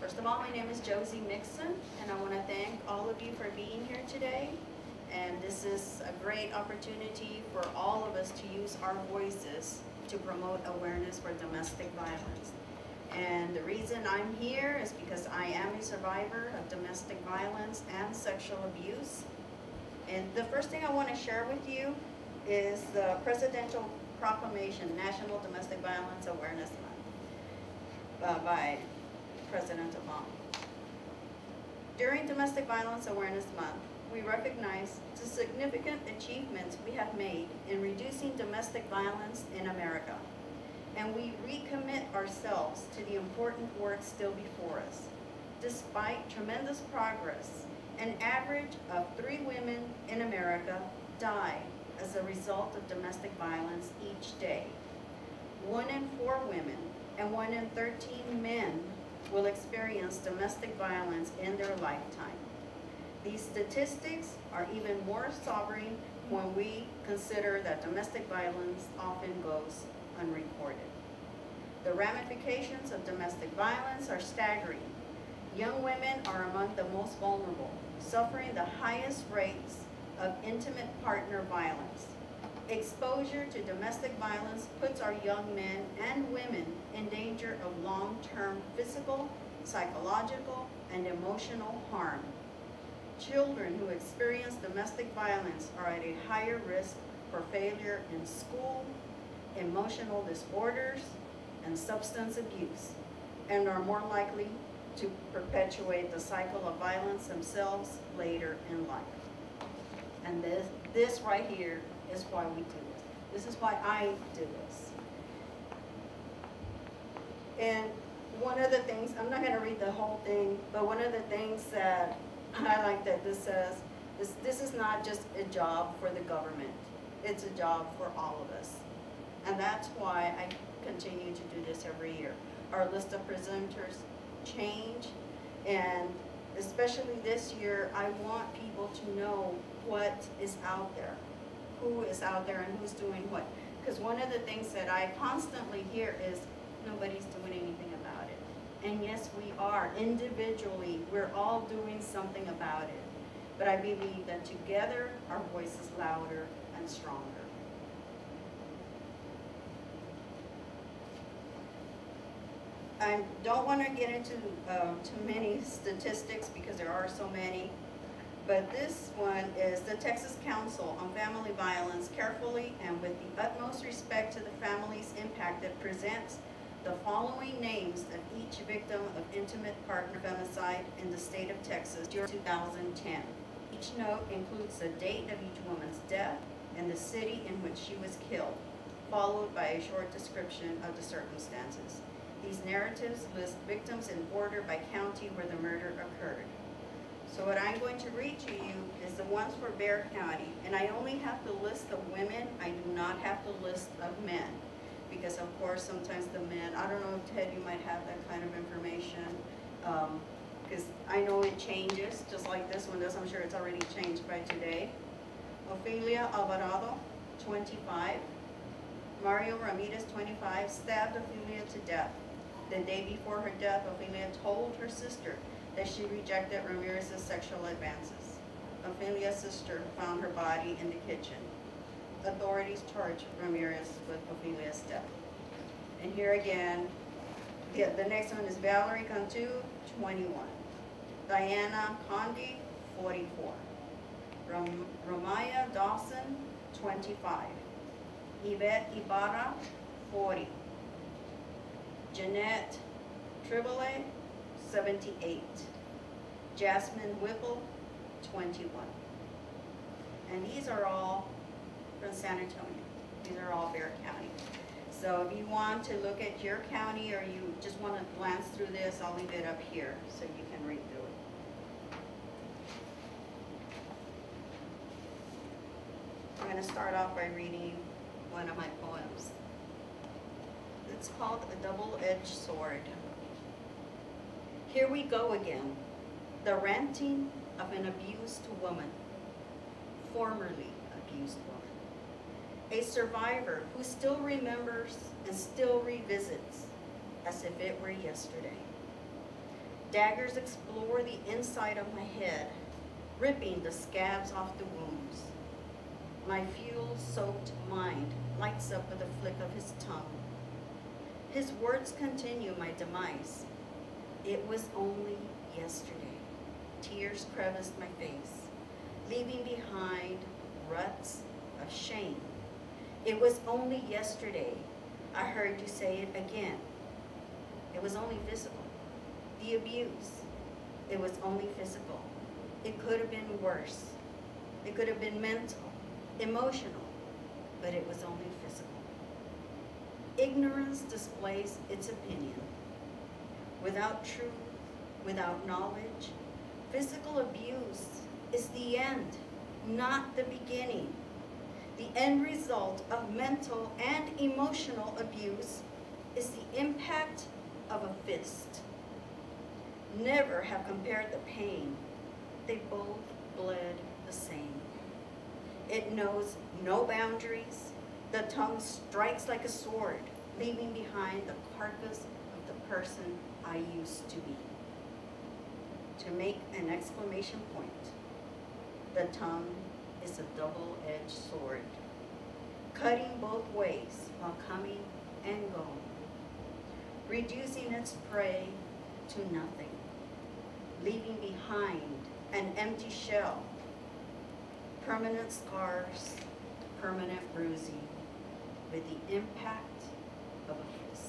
First of all, my name is Josie Mixon, and I want to thank all of you for being here today. And this is a great opportunity for all of us to use our voices to promote awareness for domestic violence. And the reason I'm here is because I am a survivor of domestic violence and sexual abuse. And the first thing I want to share with you is the Presidential Proclamation, National Domestic Violence Awareness Month, by President Obama. During Domestic Violence Awareness Month, we recognize the significant achievements we have made in reducing domestic violence in America. And we recommit ourselves to the important work still before us. Despite tremendous progress, an average of 3 women in America die as a result of domestic violence each day. 1 in 4 women and 1 in 13 men will experience domestic violence in their lifetime. These statistics are even more sobering when we consider that domestic violence often goes unreported. The ramifications of domestic violence are staggering. Young women are among the most vulnerable, suffering the highest rates of intimate partner violence. Exposure to domestic violence puts our young men and women in danger of long-term physical, psychological, and emotional harm. Children who experience domestic violence are at a higher risk for failure in school, emotional disorders, and substance abuse, and are more likely to perpetuate the cycle of violence themselves later in life. And this right here is why we do this. This is why I do this. And one of the things, I'm not going to read the whole thing, but one of the things that I like that this says is this is not just a job for the government. It's a job for all of us. And that's why I continue to do this every year. Our list of presenters change, and especially this year, I want people to know what is out there, who is out there and who's doing what. Because one of the things that I constantly hear is nobody's doing anything about it. And yes, we are. Individually, we're all doing something about it. But I believe that together, our voice is louder and stronger. I don't want to get into too many statistics because there are so many, but this one is the Texas Council on Family Violence carefully and with the utmost respect to the families impacted presents the following names of each victim of intimate partner femicide in the state of Texas during 2010. Each note includes the date of each woman's death and the city in which she was killed, followed by a short description of the circumstances. These narratives list victims in order by county where the murder occurred. So what I'm going to read to you is the ones for Bexar County, and I only have the list of women. I do not have the list of men, because of course sometimes the men, I don't know if Ted, you might have that kind of information, because I know it changes, just like this one does. I'm sure it's already changed by today. Ofelia Alvarado, 25. Mario Ramirez, 25, stabbed Ofelia to death. The day before her death, Ofelia told her sister that she rejected Ramirez's sexual advances. Ofelia's sister found her body in the kitchen. Authorities charged Ramirez with Ofelia's death. And here again, the next one is Valerie Cantu, 21. Diana Condi, 44. Romaya Dawson, 25. Yvette Ibarra, 40. Jeanette Tribole, 78. Jasmine Whipple, 21. And these are all from San Antonio. These are all Bexar County. So if you want to look at your county or you just want to glance through this, I'll leave it up here so you can read through it. I'm going to start off by reading one of my poems. It's called A Double-Edged Sword. Here we go again, the ranting of an abused woman, formerly abused woman. A survivor who still remembers and still revisits as if it were yesterday. Daggers explore the inside of my head, ripping the scabs off the wounds. My fuel-soaked mind lights up with a flick of his tongue. His words continue my demise. It was only yesterday. Tears creviced my face, leaving behind ruts of shame. It was only yesterday. I heard you say it again. It was only physical. The abuse, it was only physical. It could have been worse. It could have been mental, emotional, but it was only physical. Ignorance displays its opinion. Without truth, without knowledge, physical abuse is the end, not the beginning. The end result of mental and emotional abuse is the impact of a fist. Never have compared the pain. They both bled the same. It knows no boundaries. The tongue strikes like a sword, leaving behind the carcass of the person I used to be. To make an exclamation point, the tongue is a double-edged sword, cutting both ways while coming and going, reducing its prey to nothing, leaving behind an empty shell, permanent scars, permanent bruising, with the impact of a fist.